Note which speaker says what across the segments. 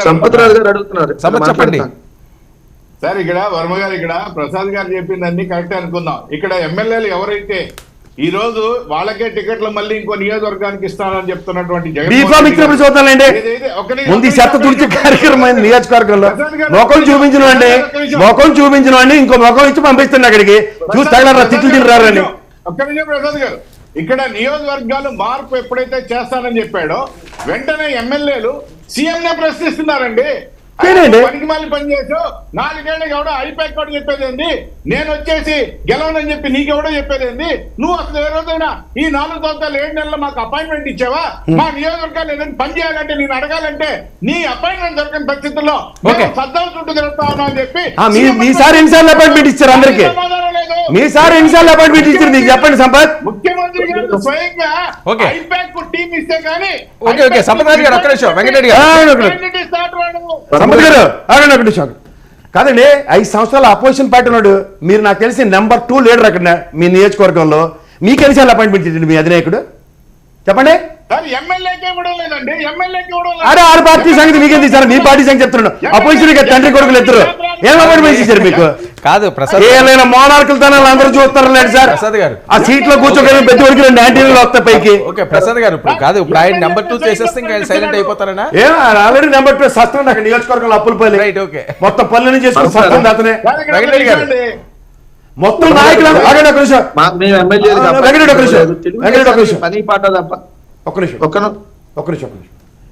Speaker 1: సంపత్రాజు గారు అడుగుతున్నారు.
Speaker 2: చెప్పండి
Speaker 3: సార్. ఇక్కడ వర్మ గారు, ఇక్కడ ప్రసాద్ గారు చెప్పిందన్నీ కరెక్ట్ అనుకుందాం. ఇక్కడ ఎమ్మెల్యేలు ఎవరైతే ఈ రోజు వాళ్ళకే టికెట్లు మళ్ళీ ఇంకో నియోజకవర్గానికి ఇస్తానని చెప్తున్నటువంటి
Speaker 4: చూపించిన ఇంకో ముఖం ఇచ్చి పంపిస్తున్నా అక్కడికి చూసి తగలరా తిట్లు తినరారని.
Speaker 3: ఒక్క నిమిషం ప్రసాద్ గారు, ఇక్కడ నియోజకవర్గాలు మార్పు ఎప్పుడైతే చేస్తానని చెప్పాడో వెంటనే ఎమ్మెల్యేలు సీఎంనే ప్రశ్నిస్తున్నారండి. పనికి మళ్ళీ పనిచేసావు 4 ఏళ్ళకి ఎవడో ఐపాక్ కూడా చెప్పేదేంది, నేను వచ్చేసి గెలవనని చెప్పి నీకెవడో చెప్పేదేంది, నువ్వు అసలు ఏ రోజైనా ఈ 4 సంవత్సరాలు 7 నెలలు మాకు అపాయింట్మెంట్ ఇచ్చావా, మా నియోజకవర్గాలు ఏదైనా పని చేయాలంటే నేను అడగాలంటే నీ అపాయింట్మెంట్ దొరకని పరిస్థితుల్లో సద్దాం చుట్టూ తిరుగుతా ఉన్నా అని చెప్పి
Speaker 4: అపాయింట్మెంట్ ఇచ్చారు అందరికి. మీసారి ఎన్నిసార్లు అపాయింట్మెంట్ ఇచ్చారు నీకు చెప్పండి సంపత్.
Speaker 3: ముఖ్యమంత్రి గారు స్వయంగా ఐపాక్ టీం ఇస్తే గానీ
Speaker 2: సంపత్ గారు ఒక్క నిమిషం వెంకటరెడ్డి గారు
Speaker 4: కాదండి. 5 సంవత్సరాల అపోజిషన్ పార్టీ ఉన్నాడు. మీరు నాకు తెలిసి నెంబర్ 2 లీడర్ అక్కడ మీ నియోజకవర్గంలో. మీకు ఎన్నిసార్లు అపాయింట్మెంట్ ఇచ్చింది మీ అధినాయకుడు చెప్పండి. అరే 6 పార్టీ సంగతి మీకేం తీసారు? మీ పార్టీ సంగతి చెప్తున్నాడు. అపోజిషన్ తండ్రి కొడుకులు ఎత్తురు ఏం అపాయింట్మెంట్ ఇచ్చారు మీకు?
Speaker 2: కాదు ప్రసాద్,
Speaker 4: ఏమైనా మోనార్కులతో అందరూ చూస్తారు లేదు సార్.
Speaker 2: ప్రసాద్ గారు
Speaker 4: ఆ సీట్ లో కూర్చోగలిగిన ప్రతి ఒడికి 2 యాంటీలు వస్తాయి పైకి.
Speaker 2: ఓకే ప్రసాద్ గారు, ఇప్పుడు కాదు ఇప్పుడు ఆయన నెంబర్ 2 చేసేస్తే ఇంకా సైలెంట్ అయిపోతారనా?
Speaker 4: ఆల్రెడీ నెంబర్ 2 సస్తం అక్కడ నియోజకవర్గంలో అప్పుల పల్లి.
Speaker 2: Right, okay.
Speaker 4: మొత్తం పల్లెని చేసుకుని సస్తం అతనే.
Speaker 2: వెంకటరెడ్డి గారు
Speaker 4: మొత్తం నాయకులు ఒక్క నిమిషం.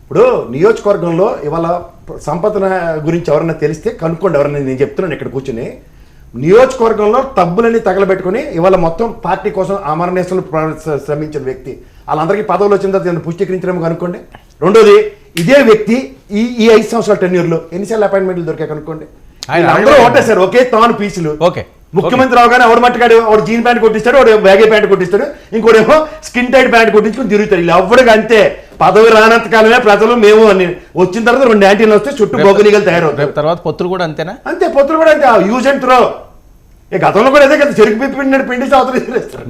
Speaker 4: ఇప్పుడు నియోజకవర్గంలో ఇవాళ సంపద గురించి ఎవరన్నా తెలిస్తే కనుక్కోండి. ఎవరన్నా నేను చెప్తున్నాను ఇక్కడ కూర్చుని. నియోజకవర్గంలో తబ్బులన్నీ తగలబెట్టుకుని ఇవాళ మొత్తం పార్టీ కోసం అమరనేశ్వరులు శ్రమించిన వ్యక్తి వాళ్ళందరికీ పదవులు వచ్చిన తర్వాత పుష్టీకరించడం కనుక్కోండి. రెండోది ఇదే వ్యక్తి ఈ 5 సంవత్సరాల టెన్యూర్లో ఎన్నిసార్లు అపాయింట్మెంట్లు దొరికాయి కనుక్కోండి. అందరూ ఓటేశారు ఒకే తాను పీసులు.
Speaker 2: ఓకే,
Speaker 4: ముఖ్యమంత్రి రావుగానే ఎవడు మట్టుకాడు, వాడు జీన్ ప్యాంట్ కొట్టిస్తాడు, వాడు బ్యాగీ ప్యాంట్ కొట్టిస్తాడు, ఇంకోటేమో స్కిన్ టైట్ ప్యాంట్ కొట్టించుకుని తిరుగుతాడు. ఇలా ఎవరికి అంతే. పదవి రానంత కాలమే ప్రజలు మేము అని వచ్చిన తర్వాత 2 యాంటీలు వస్తే చుట్టూ బొగ్గునీగలు తయారవుతాయి.
Speaker 2: తర్వాత పొత్తులు కూడా అంతేనా?
Speaker 4: అంతే, పొత్తులు కూడా అంతే. Use and throw. గతంలో కూడా అదే కదా, చెరుకు పిండి అవతల.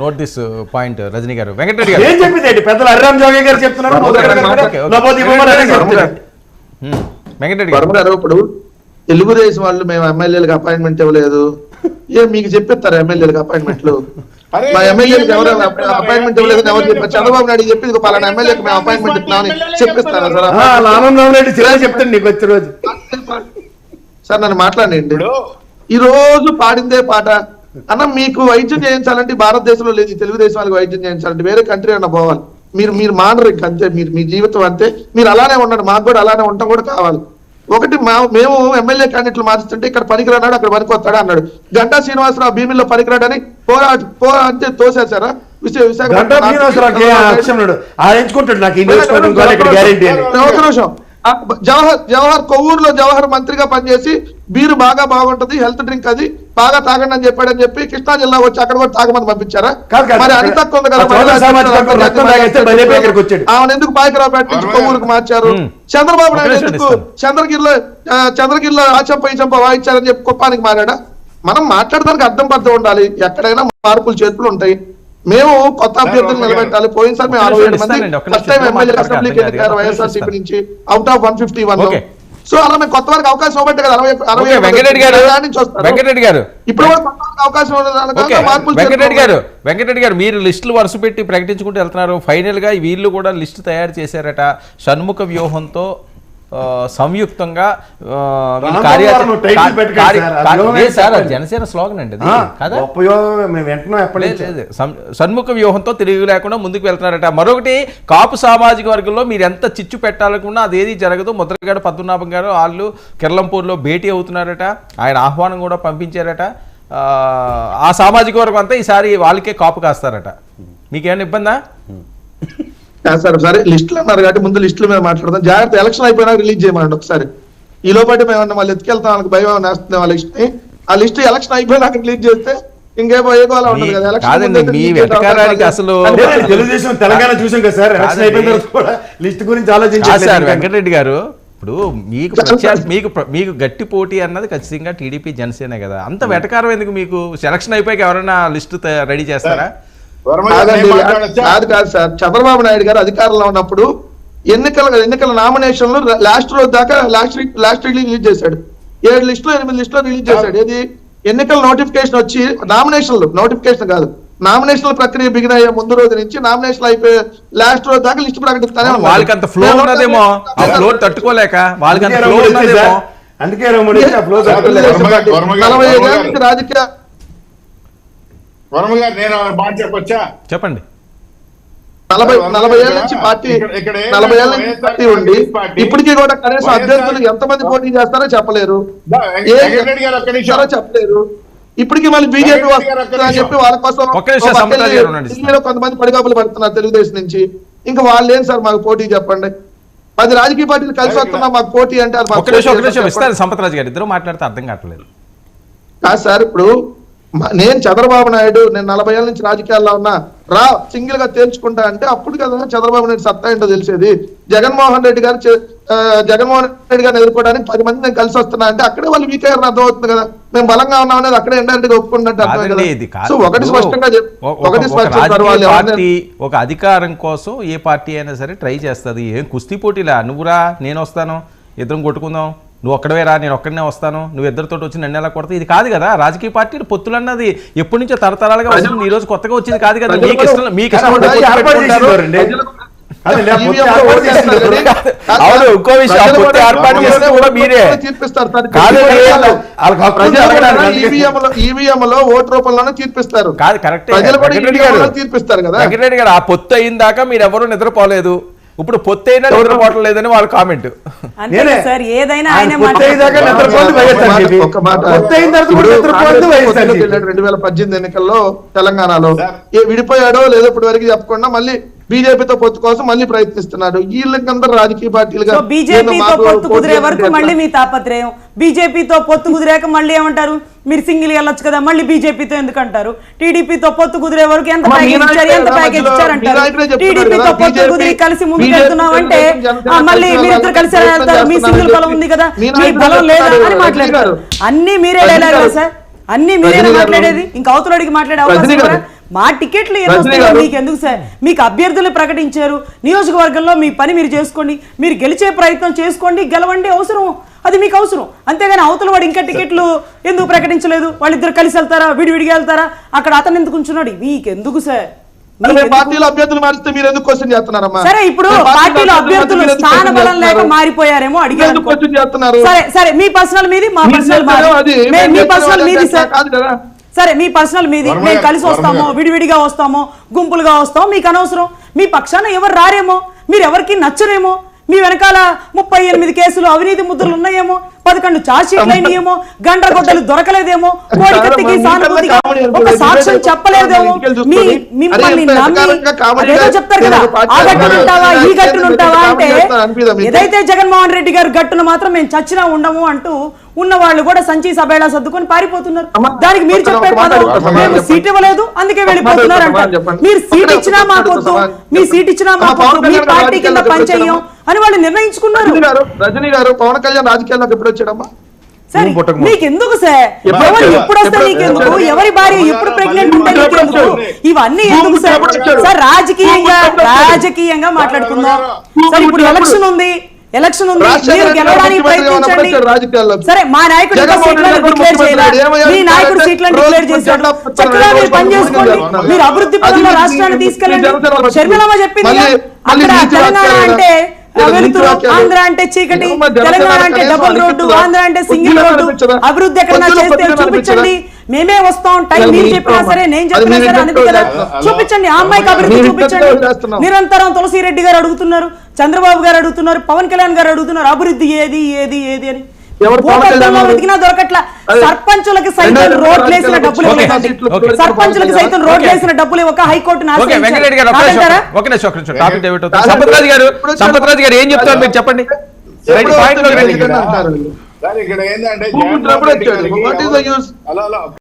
Speaker 2: నోట్ దిస్ పాయింట్ రజనీ గారు. వెంకటరెడ్డి గారు
Speaker 4: ఏం చెప్పింది పెద్దలు హరిరామ్ జోగి గారు చెప్తున్నారు.
Speaker 2: వెంకటరెడ్డి
Speaker 1: గారు ఇప్పుడు తెలుగుదేశం వాళ్ళు మేము ఎమ్మెల్యేలకు అపాయింట్మెంట్ ఇవ్వలేదు, మీకు చెప్పిస్తారు ఎమ్మెల్యేలకు అపాయింట్మెంట్లు. మా ఎమ్మెల్యేలకు ఎవరు అపాయింట్మెంట్ ఇవ్వలేదు ఎవరు చెప్పారు? చంద్రబాబు నాయుడు చెప్పి పలానా ఎమ్మెల్యేకి మేము అపాయింట్మెంట్ ఇస్తున్నామని చెప్పిస్తారా సార్?
Speaker 4: చెప్తాను నీకు వచ్చే రోజు.
Speaker 1: సార్ నన్ను మాట్లాడండి. ఈ రోజు పాడిందే పాట అన్న. మీకు వైద్యం చేయించాలంటే భారతదేశంలో లేదు, తెలుగుదేశం వాళ్ళకి వైద్యం చేయించాలంటే వేరే కంట్రీ అన్న పోవాలి. మీరు మానరు అంతే. మీ జీవితం అంతే. మీరు అలానే ఉండండి, మాకు కూడా అలానే ఉండటం కూడా కావాలి. ఒకటి మేము ఎమ్మెల్యే క్యాండిడేట్లు మార్చుతుంటే ఇక్కడ పనికిరాడు అక్కడ పనికొస్తాడు అన్నాడు. గంటా శ్రీనివాసరావు భీమిలో పనికిరాడని అంటే తోసేశారా? జవహర్ కొవ్వూరులో జవహర్ మంత్రిగా పనిచేసి బీరు బాగా బాగుంటది, హెల్త్ డ్రింక్ అది బాగా తాగండి అని చెప్పాడని చెప్పి కృష్ణా జిల్లా వచ్చి అక్కడ కూడా తాగమని పంపించారా? మరి అనిత ఉంది కదా, ఆమెను ఎందుకు పాయకరావుపేట నుంచి కొవ్వూరుకు మార్చారు? చంద్రబాబు నాయుడు ఎందుకు చంద్రగిరిలో ఆ చెంప ఈ చెంప వాయించారని చెప్పి కుప్పానికి మారాడా? మనం మాట్లాడడానికి అర్థం పర్థం ఉండాలి. ఎక్కడైనా మార్పులు చేర్పులు ఉంటాయి. మేము కొత్త అభ్యర్థులు నిలబెట్టాలి. పోయినసారి మేము 67 మంది ఫస్ట్ టైం ఎమ్మెల్యే అసెంబ్లీకి ఎన్నికయ్యారు వైఎస్ఆర్సీపీ నుంచి అవుట్ ఆఫ్ 151. సో అలా మేము కొత్త వరకు అవకాశం ఇవ్వబట్టే కదా 60
Speaker 2: వెంకటరెడ్డి గారు
Speaker 1: ఇప్పుడు అవకాశం.
Speaker 2: వెంకటరెడ్డి గారు మీరు లిస్టులు వరుస పెట్టి ప్రకటించుకుంటూ వెళ్తున్నారు. ఫైనల్ గా వీళ్ళు కూడా లిస్టు తయారు చేశారట. షణ్ముఖ వ్యూహంతో సంయుక్తంగా జనసేన స్లోగన్ అండి షణ్ముఖ వ్యూహంతో తిరిగి లేకుండా ముందుకు వెళ్తున్నారట. మరొకటి కాపు సామాజిక వర్గంలో మీరు ఎంత చిచ్చు పెట్టాలనుకున్నా అదేది జరగదు. ముద్రగడ పద్మనాభం గారు వాళ్ళు కిర్లంపూర్లో భేటీ అవుతున్నారట. ఆయన ఆహ్వానం కూడా పంపించారట. ఆ సామాజిక వర్గం అంతా ఈసారి వాళ్ళకే కాపు కాస్తారట. మీకేమైనా ఇబ్బందా?
Speaker 1: సరే లిస్టులు అన్నారు కాబట్టి ముందు లిస్టుల మీద మాట్లాడదాం. జాగ్రత్త, ఎలక్షన్ అయిపోయినా రిలీజ్ చేయమండి ఒకసారి. ఈ లోపల మేము వాళ్ళు ఎత్తుకెళ్తాం వాళ్ళకి భయం నేస్తున్నాం. ఆ లిస్ట్ ఆ లిస్ట్ ఎలక్షన్ అయిపోయినాక రిలీజ్ చేస్తే ఇంకేమో ఏదో అలా ఉండదు కదా.
Speaker 4: తెలుగుదేశం తెలంగాణ చూసాం కదా సార్, ఎలక్షన్ అయిపోయిన కూడా లిస్ట్ గురించి ఆలోచించారు
Speaker 2: వెంకటరెడ్డి గారు. ఇప్పుడు మీకు గట్టి పోటీ అన్నది ఖచ్చితంగా టీడీపీ జనసేన కదా. అంత వెటకారం ఎందుకు మీకు? సెలక్షన్ అయిపోయాక ఎవరైనా లిస్టు రెడీ చేస్తారా?
Speaker 1: కాదు సార్, చంద్రబాబు నాయుడు గారు అధికారంలో ఉన్నప్పుడు ఎన్నికల నామినేషన్లు లాస్ట్ రోజు దాకా లాస్ట్ రిలీజ్ చేశాడు. 7 లిస్టులు 8 లిస్టులు రిలీజ్ చేశాడు. ఏది ఎన్నికల నోటిఫికేషన్ వచ్చి నోటిఫికేషన్ కాదు, నామినేషన్ల ప్రక్రియ బిగిన్ అయ్యే ముందు రోజు నుంచి నామినేషన్ అయిపోయి లాస్ట్ రోజు దాకా లిస్ట్ ప్రకటిస్తానే ఉన్నాడు.
Speaker 2: వాళ్ళకి అంత ఫ్లో ఉన్నదేమో, ఆ ఫ్లో తట్టుకోలేక వాళ్ళకి అంత ఫ్లో ఉన్నదేమో.
Speaker 4: అందుకే రమణి ఆ ఫ్లో
Speaker 3: వర్మ గారు,
Speaker 1: 45 ఏళ్ళ నుంచి రాజకీయ
Speaker 3: వర్మ గారు నేను మాట చెప్పొచ్చా?
Speaker 2: చెప్పండి.
Speaker 1: 40 ఏళ్ళ నుంచి పార్టీ 40 ఏళ్ళ నుంచి పార్టీ ఉండి ఇప్పటికీ కూడా కనీసం అభ్యర్థులు ఎంతమంది పోటీ చేస్తారో చెప్పలేరు,
Speaker 3: వెంకటరెడ్డి గారు ఒక్క నిమిషం.
Speaker 1: చెప్పలేరు. ఇప్పటికీ మళ్ళీ బీజేపీ వస్తుందని చెప్పి వాళ్ళ కోసం
Speaker 2: ఒక్క నిమిషం సంపత్రాజు గారు ఉండండి.
Speaker 1: ఢిల్లీలో కొంతమంది పడిగాపులు పడుతున్నారు తెలుగుదేశం నుంచి. ఇంకా వాళ్ళు ఏం సార్ మాకు పోటీ చెప్పండి? 10 రాజకీయ పార్టీలు కలిసి వస్తున్నా మాకు పోటీ అంటే అది మాకు
Speaker 2: ఒక్క నిమిషం ఇస్తారు సంపత్రాజు గారు. ఇద్దరు మాట్లాడితే అర్థం కావట్లేదు.
Speaker 1: కాదు సార్, ఇప్పుడు నేను చంద్రబాబు నాయుడు నేను 40 ఏళ్ళ నుంచి రాజకీయాల్లో ఉన్నా, సింగిల్ గా తేల్చుకుంటా అంటే అప్పుడు కదా చంద్రబాబు నాయుడు సత్తా ఏంటో తెలిసేది. జగన్మోహన్ రెడ్డి గారిని ఎదుర్కోవడానికి 10 మంది నేను కలిసి వస్తున్నా అంటే అక్కడే వాళ్ళు వీక్ అయ్యారని అర్థం అవుతుంది కదా. మేము బలంగా ఉన్నాం అనేది అక్కడే ఇండైరెక్ట్ గా ఒప్పుకున్నట్టు అర్థం కదా. సో ఒకటి స్పష్టంగా
Speaker 2: ఒక అధికారం కోసం ఏ పార్టీ అయినా సరే ట్రై చేస్తుంది. ఏం కుస్తీ పోటీలా నువ్వురా నేను వస్తాను ఇద్దరం కొట్టుకుందాం, నువ్వు ఒక్కడవే రా నేను ఒక్కడనే వస్తాను, నువ్వు ఇద్దరితో వచ్చి నన్ను ఎలా కొడతావు, ఇది కాదు కదా. రాజకీయ పార్టీలు పొత్తులు అన్నది ఎప్పటి నుంచో తరతరాలుగా వస్తుంది, ఈ రోజు కొత్తగా వచ్చింది కాదు కదా. మీకు ఇష్టం అవును, ఇంకో విషయం పొత్తు ఏర్పాటు చేస్తే కూడా మీరే
Speaker 1: ఈవీఎం లో ఓటు రూపంలోనే తీర్పిస్తారు.
Speaker 2: కాదు కరెక్ట్.
Speaker 1: తీర్పిస్తారు కదా
Speaker 2: వెంకటరెడ్డి గారు, ఆ పొత్తు అయిన దాకా మీరు ఎవరు నిద్రపోలేదు, ఇప్పుడు పొత్తు అయినా నిద్రపోవటం లేదని వాళ్ళ కామెంట్.
Speaker 1: 2018 ఎన్నికల్లో తెలంగాణలో విడిపోయాడో లేదో ఇప్పటి వరకు చెప్పకుండా మళ్ళీ బీజేపీతో పొత్తు కోసం మళ్ళీ ప్రయత్నిస్తున్నాడు. వీళ్ళకందరూ రాజకీయ పార్టీలుగా
Speaker 5: బీజేపీతో పొత్తు కుదిరే వరకు మళ్ళీ మీ తాపత్రయం. బీజేపీతో పొత్తు కుదిరాక మళ్ళీ ఏమంటారు, మీరు సింగిల్ వెళ్ళొచ్చు కదా, మళ్ళీ బీజేపీతో ఎందుకు అంటారు? టీడీపీతో పొత్తు కుదిరే వరకు ఎంత ప్యాకేజ్ ఇచ్చారు, ఎంత ప్యాకేజ్ ఇచ్చారంటారు? టీడీపీతో పొత్తు కుదిరి కలిసి ముందుకు వెళ్తున్నాం అంటే మళ్ళీ మీరిద్దరు కలిసి వెళ్తారు, మీ సింగిల్ బలం ఉంది కదా, మీ బలం లేదా అని మాట్లాడతారు. అన్ని మీరే లేరు కదా సార్, అన్ని మీరే మాట్లాడేది. ఇంకా అవతలడికి మాట్లాడే అవకాశం కూడా. మా టికెట్లు ఏమొస్తాయో మీకు ఎందుకు సార్? మీకు అభ్యర్థులు ప్రకటించారు, నియోజకవర్గంలో మీ పని మీరు చేసుకోండి, మీరు గెలిచే ప్రయత్నం చేసుకోండి, గెలవండి, అవసరం అది మీకు అవసరం. అంతేగాని అవతల వాడు ఇంకా టికెట్లు ఎందుకు ప్రకటించలేదు, వాళ్ళిద్దరు కలిసి వెళ్తారా, విడివిడిగా వెళ్తారా, అక్కడ అతను ఎందుకు ఉంచున్నాడు, మీకెందుకు సార్?
Speaker 1: పార్టీలో అభ్యర్థులు మారిస్తే మీరు ఎందుకు క్వశ్చన్ చేస్తున్నారమ్మా?
Speaker 5: సరే, ఇప్పుడు పార్టీలో అభ్యర్థులు స్థాన బలం లేక మారిపోయారేమో అడిగారు. సరే సరే, మీ పర్సనల్ మీది, మా పర్సనల్ మీ పర్సనల్ మీది సార్. సరే, మీ పర్సనల్ మీది, మేము కలిసి వస్తామో విడివిడిగా వస్తామో గుంపులుగా వస్తామో మీకు అనవసరం. మీ పక్షాన ఎవరు రారేమో, మీరు ఎవరికి నచ్చరేమో, మీ వెనకాల 38 కేసులు అవినీతి ముద్రలు ఉన్నాయేమో, 11 ఛార్జ్ షీట్లు అయినాయేమో, గండ్రగొడ్డలు దొరకలేదేమో, కోడికత్తికి సానుభూతిగా ఒక సాక్ష్యం చెప్పలేదేమో, మిమ్మల్ని నమ్మి అదేదో చెప్తారు కదా, ఆ గట్టునుంటావా ఈ గట్టునుంటావా అంటే ఏదైతే జగన్మోహన్ రెడ్డి గారు గట్టును మాత్రం మేము చచ్చినా ఉండము అంటూ ఉన్న వాళ్ళు కూడా సంచి సభేళ సర్దుకొని పారిపోతున్నారు. దానికి మీరు చెప్పే పదం మేము సీట్ ఇవ్వలేదు అందుకే వెళ్ళిపోతున్నారు అంటారు. మీరు సీట్ ఇచ్చినా మాకొద్దు, మీ సీట్ ఇచ్చినా మాకొద్దు, మీ పార్టీ కింద పనిచేయం అని వాళ్ళు నిర్ణయించుకున్నారు.
Speaker 1: రజనీ గారు పవన్ కళ్యాణ్ రాజకీయాల్లోకి ఎప్పుడు వచ్చాడమ్మా?
Speaker 5: సరే, మీకెందుకు సార్? ఎవరు ఎప్పుడు వస్తే నీకెందుకు, ఎవరి భార్య ఎప్పుడు ప్రెగ్నెంట్ ఉంటే నీకెందుకు, ఇవన్నీ ఎందుకు సార్? సార్ రాజకీయంగా మాట్లాడుకుందాం సార్. ఇప్పుడు ఎలక్షన్ ఉంది, మీరు గెలవడానికి ప్రయత్నించండి. సరే, మా నాయకుడు సీట్లను డిక్లేర్ చేయాలి, మీ నాయకుడు సీట్లను డిక్లేర్ చేశాడు, చక్కగా మీరు పనిచేసుకోండి, మీరు అభివృద్ధి పదంలో రాష్ట్రాన్ని తీసుకెళ్ళండి. షర్మిలమ్మ చెప్పింది అక్కడ తెలంగాణ అంటే వెలుతురు, ఆంధ్ర అంటే చీకటి, తెలంగాణ అంటే డబుల్ రోడ్డు, ఆంధ్ర అంటే సింగిల్ రోడ్డు, అభివృద్ధి ఎక్కడన్నా చేస్తే చూపించండి, మేమే వస్తాం, టైం మీరు చెప్పినా సరే నేను చెప్పినా సరే అనేది కదా, చూపించండి, ఆ అమ్మాయికి అభివృద్ధి చూపించండి. నిరంతరం తులసిరెడ్డి గారు అడుగుతున్నారు, చంద్రబాబు గారు అడుగుతున్నారు, పవన్ కళ్యాణ్ గారు అడుగుతున్నారు, అభివృద్ధి ఏది ఏది ఏది అని. వెతికినా దొరకట్లా. సర్పంచులకి సైతం రోడ్లు వేసిన డబ్బులు ఇవ్వలేదండి, సర్పంచులకి సైతం రోడ్లు వేసిన డబ్బులు ఒక హైకోర్టు
Speaker 2: సంపత్రాజు గారు ఏం చెప్తారు మీరు చెప్పండి.
Speaker 3: ఇక్కడ ఏంటంటే